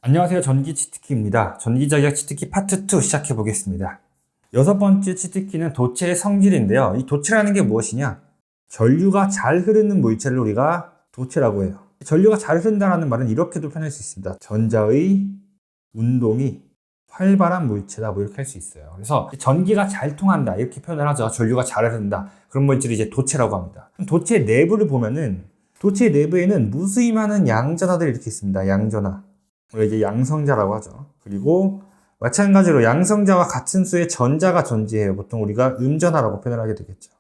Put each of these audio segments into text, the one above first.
안녕하세요. 전기 치트키입니다. 전기전력 치트키 파트 2 시작해 보겠습니다. 여섯 번째 치트키는 도체의 성질인데요. 이 도체라는 게 무엇이냐? 전류가 잘 흐르는 물체를 우리가 도체라고 해요. 전류가 잘 흐른다는 말은 이렇게도 표현할 수 있습니다. 전자의 운동이 활발한 물체다, 뭐 이렇게 할 수 있어요. 그래서 전기가 잘 통한다, 이렇게 표현을 하죠. 전류가 잘 흐른다. 그런 물질을 이제 도체라고 합니다. 도체 내부를 보면은 도체 내부에는 무수히 많은 양전하들이 이렇게 있습니다. 양전하. 이제 양성자라고 하죠. 그리고 마찬가지로 양성자와 같은 수의 전자가 존재해요. 보통 우리가 음전하라고 표현을 하게 되겠죠.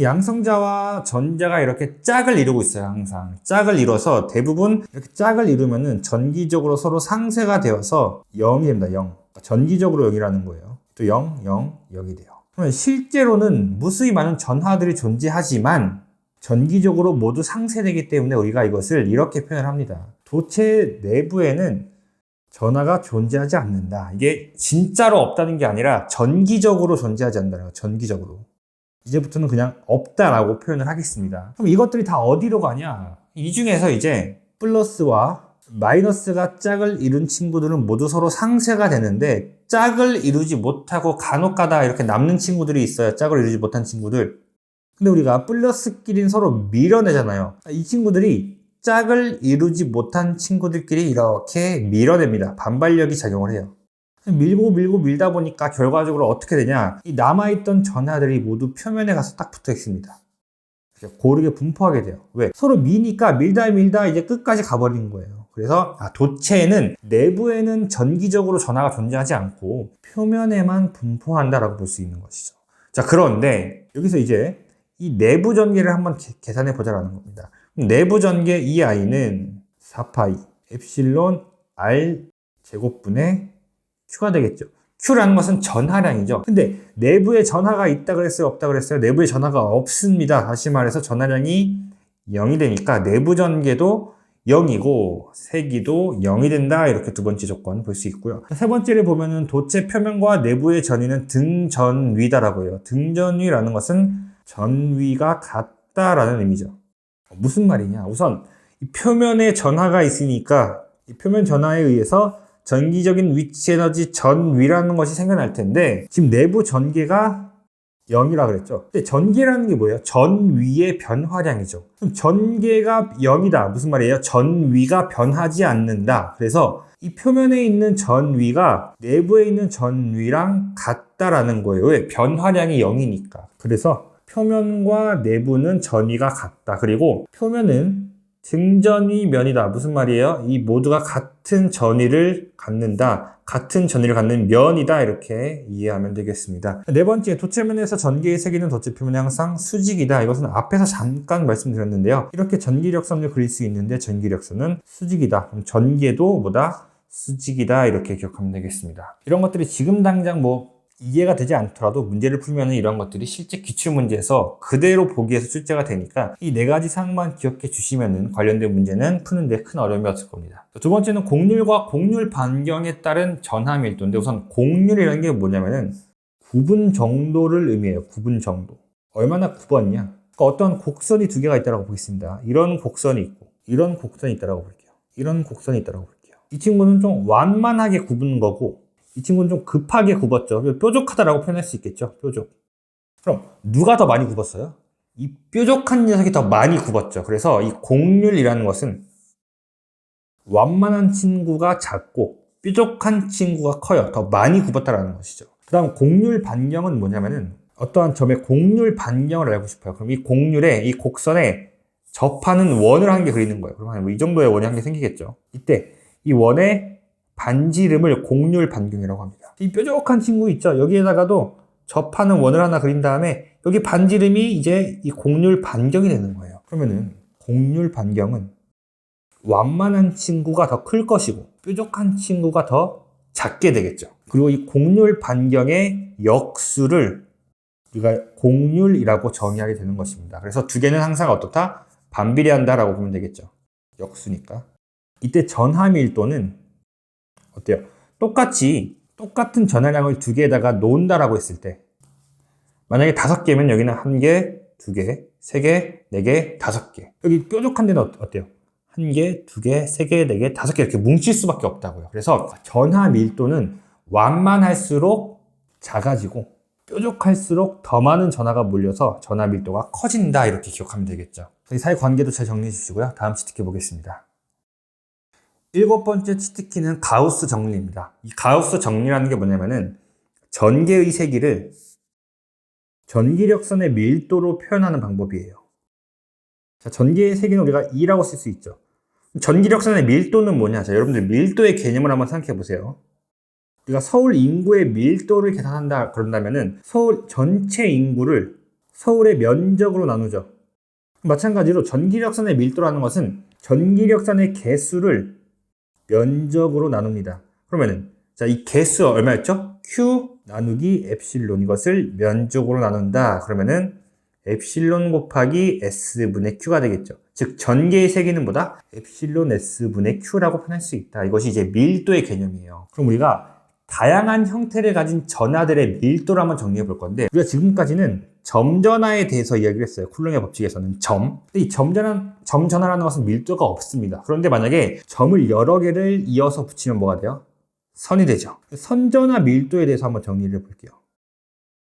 양성자와 전자가 이렇게 짝을 이루고 있어요. 항상 짝을 이뤄서 대부분 이렇게 짝을 이루면은 전기적으로 서로 상쇄가 되어서 0이 됩니다. 0. 전기적으로 0이라는 거예요. 또 0, 0, 0이 돼요. 그러면 실제로는 무수히 많은 전하들이 존재하지만 전기적으로 모두 상쇄되기 때문에 우리가 이것을 이렇게 표현을 합니다. 도체 내부에는 전하가 존재하지 않는다. 이게 진짜로 없다는 게 아니라 전기적으로 존재하지 않는다는 거예요. 전기적으로. 이제부터는 그냥 없다라고 표현을 하겠습니다. 그럼 이것들이 다 어디로 가냐? 이 중에서 이제 플러스와 마이너스가 짝을 이룬 친구들은 모두 서로 상쇄가 되는데 짝을 이루지 못하고 간혹가다 이렇게 남는 친구들이 있어요. 짝을 이루지 못한 친구들. 근데 우리가 플러스끼리는 서로 밀어내잖아요. 이 친구들이 짝을 이루지 못한 친구들끼리 이렇게 밀어냅니다. 반발력이 작용을 해요. 밀고 밀다 보니까 결과적으로 어떻게 되냐? 이 남아있던 전하들이 모두 표면에 가서 딱 붙어 있습니다. 고르게 분포하게 돼요. 왜? 서로 미니까 밀다 이제 끝까지 가버리는 거예요. 그래서 도체는 내부에는 전기적으로 전하가 존재하지 않고 표면에만 분포한다라고 볼 수 있는 것이죠. 자, 그런데 여기서 이제 이 내부 전개를 한번 계산해 보자라는 겁니다. 내부 전개 EI는 4파이 엡실론 R 제곱분의 Q가 되겠죠. Q라는 것은 전하량이죠. 근데 내부에 전하가 있다 그랬어요? 없다 그랬어요? 내부에 전하가 없습니다. 다시 말해서 전하량이 0이 되니까 내부 전개도 0이고 세기도 0이 된다. 이렇게 두 번째 조건 볼 수 있고요. 세 번째를 보면은 도체 표면과 내부의 전위는 등전위다라고 해요. 등전위라는 것은 전위가 같다라는 의미죠. 무슨 말이냐? 우선 이 표면에 전하가 있으니까 이 표면 전하에 의해서 전기적인 위치 에너지 전위라는 것이 생겨날 텐데 지금 내부 전개가 0이라 그랬죠. 근데 전개라는 게 뭐예요? 전위의 변화량이죠. 그럼 전개가 0이다. 무슨 말이에요? 전위가 변하지 않는다. 그래서 이 표면에 있는 전위가 내부에 있는 전위랑 같다라는 거예요. 왜? 변화량이 0이니까. 그래서 표면과 내부는 전위가 같다. 그리고 표면은 등전위면이다. 무슨 말이에요? 이 모두가 같은 전위를 갖는다. 같은 전위를 갖는 면이다. 이렇게 이해하면 되겠습니다. 네 번째, 도체면에서 전기의 세기는 도체 표면에 항상 수직이다. 이것은 앞에서 잠깐 말씀드렸는데요. 이렇게 전기력선을 그릴 수 있는데 전기력선은 수직이다. 그럼 전개도 뭐다? 수직이다. 이렇게 기억하면 되겠습니다. 이런 것들이 지금 당장 이해가 되지 않더라도 문제를 풀면 이런 것들이 실제 기출문제에서 그대로 보기에서 출제가 되니까 이 네 가지 사항만 기억해 주시면 관련된 문제는 푸는데 큰 어려움이 없을 겁니다. 두 번째는 곡률과 곡률 반경에 따른 전하 밀도인데 우선 곡률이라는 게 뭐냐면은 구분 정도를 의미해요. 구분 정도. 얼마나 굽었냐? 그러니까 어떤 곡선이 두 개가 있다고 보겠습니다. 이런 곡선이 있고 이런 곡선이 있다고 볼게요. 이런 곡선이 있다고 볼게요. 이 친구는 좀 완만하게 굽은 거고 이 친구는 좀 급하게 굽었죠. 뾰족하다라고 표현할 수 있겠죠. 뾰족. 그럼 누가 더 많이 굽었어요? 이 뾰족한 녀석이 더 많이 굽었죠. 그래서 이 곡률이라는 것은 완만한 친구가 작고 뾰족한 친구가 커요. 더 많이 굽었다라는 것이죠. 그 다음 곡률 반경은 뭐냐면은 어떠한 점의 곡률 반경을 알고 싶어요. 그럼 이 곡률에 이 곡선에 접하는 원을 한 개 그리는 거예요. 그러면 이 정도의 원이 한 개 생기겠죠. 이때 이 원의 반지름을 곡률 반경이라고 합니다. 이 뾰족한 친구 있죠? 여기에다가도 접하는 원을 하나 그린 다음에 여기 반지름이 이제 이 곡률 반경이 되는 거예요. 그러면은 곡률 반경은 완만한 친구가 더 클 것이고 뾰족한 친구가 더 작게 되겠죠. 그리고 이 곡률 반경의 역수를 우리가 곡률이라고 정의하게 되는 것입니다. 그래서 두 개는 항상 어떻다? 반비례한다라고 보면 되겠죠. 역수니까. 이때 전하 밀도는 어때요? 똑같은 전하량을 두 개에다가 놓는다라고 했을 때 만약에 5개면 여기는 1개, 2개, 3개, 4개, 5개. 여기 뾰족한 데는 어때요? 1개, 2개, 3개, 4개, 5개 이렇게 뭉칠 수밖에 없다고요. 그래서 전하 밀도는 완만할수록 작아지고 뾰족할수록 더 많은 전하가 몰려서 전하 밀도가 커진다, 이렇게 기억하면 되겠죠. 이 사이 관계도 잘 정리해 주시고요. 다음 치트키 보겠습니다. 7번째 치트키는 가우스 정리입니다. 이 가우스 정리라는 게 뭐냐면은 전개의 세기를 전기력선의 밀도로 표현하는 방법이에요. 자, 전개의 세기는 우리가 2라고 쓸 수 있죠. 전기력선의 밀도는 뭐냐? 자, 여러분들 밀도의 개념을 한번 생각해 보세요. 우리가 서울 인구의 밀도를 계산한다 그런다면은 서울 전체 인구를 서울의 면적으로 나누죠. 마찬가지로 전기력선의 밀도라는 것은 전기력선의 개수를 면적으로 나눕니다. 그러면은 자, 이 개수 얼마였죠? Q 나누기 엡실론, 이것을 면적으로 나눈다. 그러면은 엡실론 곱하기 S분의 Q가 되겠죠. 즉 전개의 세기는 뭐다? 엡실론 S분의 Q라고 표현할 수 있다. 이것이 이제 밀도의 개념이에요. 그럼 우리가 다양한 형태를 가진 전하들의 밀도를 한번 정리해 볼 건데, 우리가 지금까지는 점전하에 대해서 이야기를 했어요. 쿨롱의 법칙에서는 점. 근데 이 점전하라는 것은 밀도가 없습니다. 그런데 만약에 점을 여러 개를 이어서 붙이면 뭐가 돼요? 선이 되죠. 선전하 밀도에 대해서 한번 정리를 해 볼게요.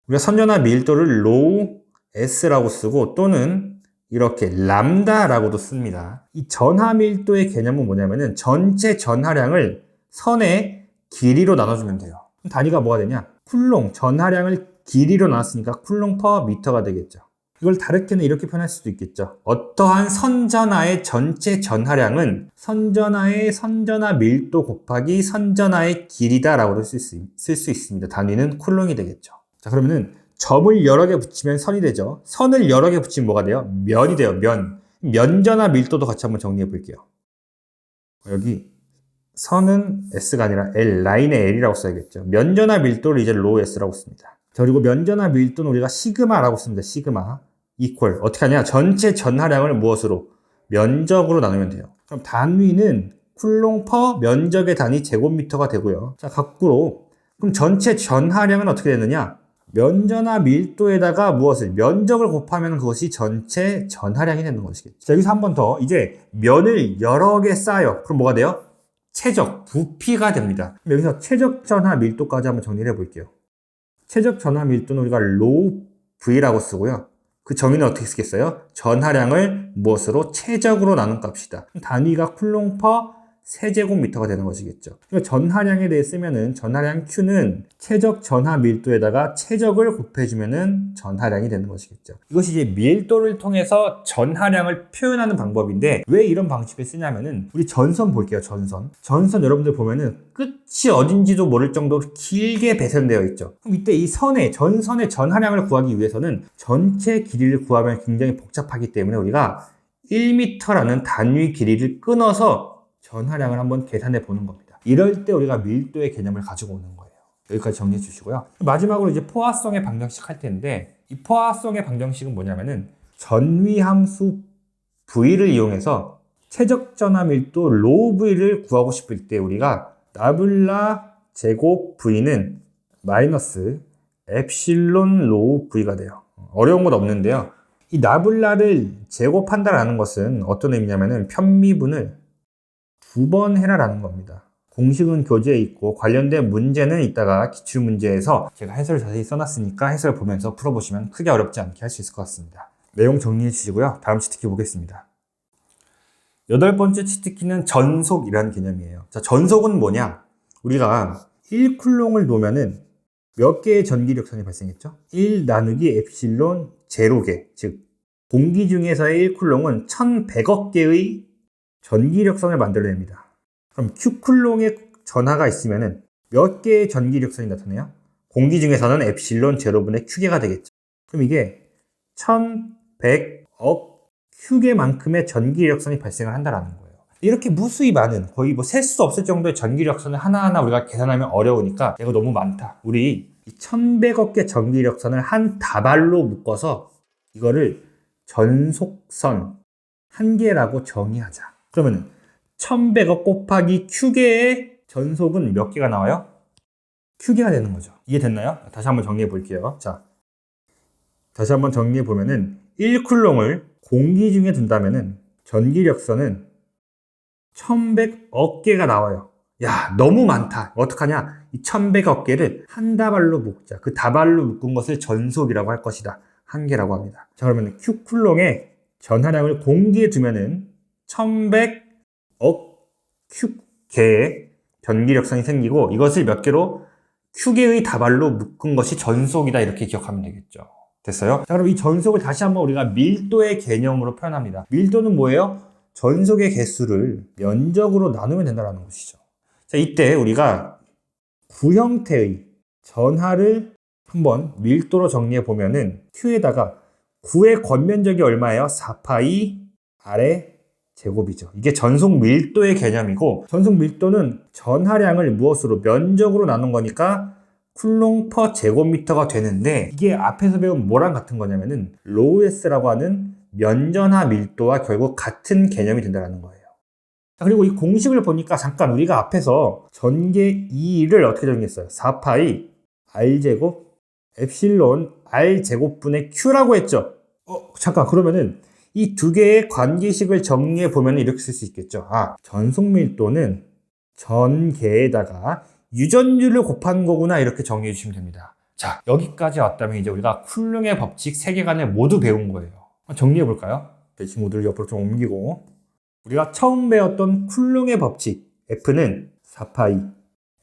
우리가 선전하 밀도를 로우 S라고 쓰고 또는 이렇게 람다라고도 씁니다. 이 전하 밀도의 개념은 뭐냐면은 전체 전하량을 선의 길이로 나눠주면 돼요. 단위가 뭐가 되냐? 쿨롱, 전하량을 길이로 나눴으니까 쿨롱 퍼 미터가 되겠죠. 이걸 다르게는 이렇게 표현할 수도 있겠죠. 어떠한 선전하의 전체 전하량은 선전하의 선전하 밀도 곱하기 선전하의 길이다라고 쓸 수 있습니다. 단위는 쿨롱이 되겠죠. 자, 그러면은 점을 여러 개 붙이면 선이 되죠. 선을 여러 개 붙이면 뭐가 돼요? 면이 돼요. 면전하 밀도도 같이 한번 정리해 볼게요. 여기 선은 S가 아니라 L, 라인의 L이라고 써야겠죠. 면전하 밀도를 이제 로우 S라고 씁니다. 자, 그리고 면전하 밀도는 우리가 시그마라고 씁니다. 시그마. 이퀄. 어떻게 하냐? 전체 전하량을 무엇으로? 면적으로 나누면 돼요. 그럼 단위는 쿨롱 퍼 면적의 단위 제곱미터가 되고요. 자, 거꾸로. 그럼 전체 전하량은 어떻게 되느냐? 면전하 밀도에다가 무엇을? 면적을 곱하면 그것이 전체 전하량이 되는 것이겠죠. 자, 여기서 한 번 더. 이제 면을 여러 개 쌓아요. 그럼 뭐가 돼요? 최적, 부피가 됩니다. 여기서 최적 전하 밀도까지 한번 정리를 해볼게요. 최적 전하 밀도는 우리가 로우 V라고 쓰고요. 그 정의는 어떻게 쓰겠어요? 전하량을 무엇으로? 최적으로 나눈 값이다. 단위가 쿨롱 퍼 세제곱미터가 되는 것이겠죠. 전하량에 대해 쓰면은 전하량 Q는 최적 전하 밀도에다가 최적을 곱해주면은 전하량이 되는 것이겠죠. 이것이 이제 밀도를 통해서 전하량을 표현하는 방법인데, 왜 이런 방식을 쓰냐면은 우리 전선 볼게요. 전선 여러분들 보면은 끝이 어딘지도 모를 정도로 길게 배선되어 있죠. 그럼 이때 이 전선의 전하량을 구하기 위해서는 전체 길이를 구하면 굉장히 복잡하기 때문에 우리가 1m라는 단위 길이를 끊어서 전하량을 한번 계산해 보는 겁니다. 이럴 때 우리가 밀도의 개념을 가지고 오는 거예요. 여기까지 정리해 주시고요. 마지막으로 이제 포화성의 방정식 할 텐데, 이 포화성의 방정식은 뭐냐면은 전위함수 V를 이용해서 최적 전하 밀도 로우 V를 구하고 싶을 때 우리가 나블라 제곱 V는 마이너스 엡실론 로우 V가 돼요. 어려운 건 없는데요. 이 나블라를 제곱한다라는 것은 어떤 의미냐면은 편미분을 2번 해라라는 겁니다. 공식은 교재에 있고 관련된 문제는 이따가 기출문제에서 제가 해설을 자세히 써놨으니까 해설 보면서 풀어보시면 크게 어렵지 않게 할 수 있을 것 같습니다. 내용 정리해 주시고요. 다음 치트키 보겠습니다. 8번째 치트키는 전속이라는 개념이에요. 자, 전속은 뭐냐? 우리가 1쿨롱을 놓으면은 몇 개의 전기력선이 발생했죠? 1 나누기 엡실론 0개, 즉 공기 중에서의 1쿨롱은 1100억 개의 전기력선을 만들어냅니다. 그럼 Q쿨롱의 전하가 있으면은 몇 개의 전기력선이 나타나요? 공기 중에서는 엡실론 0분의 Q개가 되겠죠. 그럼 이게 1100억 Q개만큼의 전기력선이 발생을 한다라는 거예요. 이렇게 무수히 많은, 거의 뭐 셀 수 없을 정도의 전기력선을 하나하나 우리가 계산하면 어려우니까 이거 너무 많다. 우리 1100억 개 전기력선을 한 다발로 묶어서 이거를 전속선 한 개라고 정의하자. 그러면 1100억 곱하기 Q개의 전속은 몇 개가 나와요? Q개가 되는 거죠. 이해됐나요? 다시 한번 정리해 볼게요. 자, 다시 한번 정리해 보면은 1쿨롱을 공기 중에 둔다면은 전기력선은 1100억 개가 나와요. 야, 너무 많다. 어떡하냐? 이 1100억 개를 한 다발로 묶자. 그 다발로 묶은 것을 전속이라고 할 것이다. 한 개라고 합니다. 자, 그러면 Q 쿨롱의 전하량을 공기에 두면은 1100억 Q 개의 변기력선이 생기고, 이것을 몇 개로 Q개의 다발로 묶은 것이 전속이다. 이렇게 기억하면 되겠죠. 됐어요? 자, 그럼 이 전속을 다시 한번 우리가 밀도의 개념으로 표현합니다. 밀도는 뭐예요? 전속의 개수를 면적으로 나누면 된다는 것이죠. 자, 이때 우리가 구형태의 전하를 한번 밀도로 정리해 보면은 Q에다가 9의 겉면적이 얼마예요? 4파이 R의 제곱이죠. 이게 전속 밀도의 개념이고, 전속 밀도는 전하량을 무엇으로? 면적으로 나눈 거니까 쿨롱 퍼 제곱미터가 되는데, 이게 앞에서 배운 뭐랑 같은 거냐면은 로우에스라고 하는 면전하 밀도와 결국 같은 개념이 된다는 거예요. 그리고 이 공식을 보니까 잠깐 우리가 앞에서 전개 2를 어떻게 정리했어요? 4파이 R제곱 엡실론 R제곱분의 Q라고 했죠. 잠깐, 그러면은 이 두 개의 관계식을 정리해 보면 이렇게 쓸 수 있겠죠. 전속 밀도는 전개에다가 유전율을 곱한 거구나, 이렇게 정리해 주시면 됩니다. 자, 여기까지 왔다면 이제 우리가 쿨롱의 법칙 3개간을 모두 배운 거예요. 정리해 볼까요? 이 친구들 옆으로 좀 옮기고, 우리가 처음 배웠던 쿨롱의 법칙 F는 4파이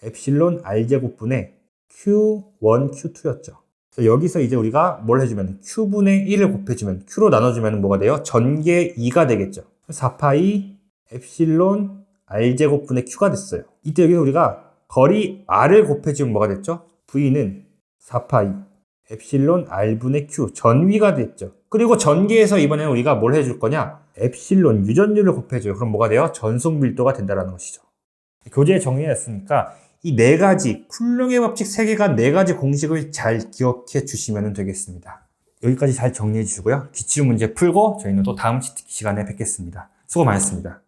엡실론 R제곱분의 Q1, Q2였죠. 여기서 이제 우리가 뭘 해주면 Q분의 1을 곱해주면 Q로 나눠주면 뭐가 돼요? 전개 2가 되겠죠. 4파이 엡실론 R제곱분의 Q가 됐어요. 이때 여기서 우리가 거리 R을 곱해주면 뭐가 됐죠? V는 4파이 엡실론 R분의 Q 전위가 됐죠. 그리고 전개에서 이번에는 우리가 뭘 해줄 거냐? 엡실론 유전율을 곱해줘요. 그럼 뭐가 돼요? 전속 밀도가 된다는 것이죠. 교재 정리했으니까 이 네 가지 쿨롱의 법칙 3개가 4가지 공식을 잘 기억해 주시면 되겠습니다. 여기까지 잘 정리해 주시고요. 기출 문제 풀고 저희는 또 다음 시간에 뵙겠습니다. 수고 많으셨습니다.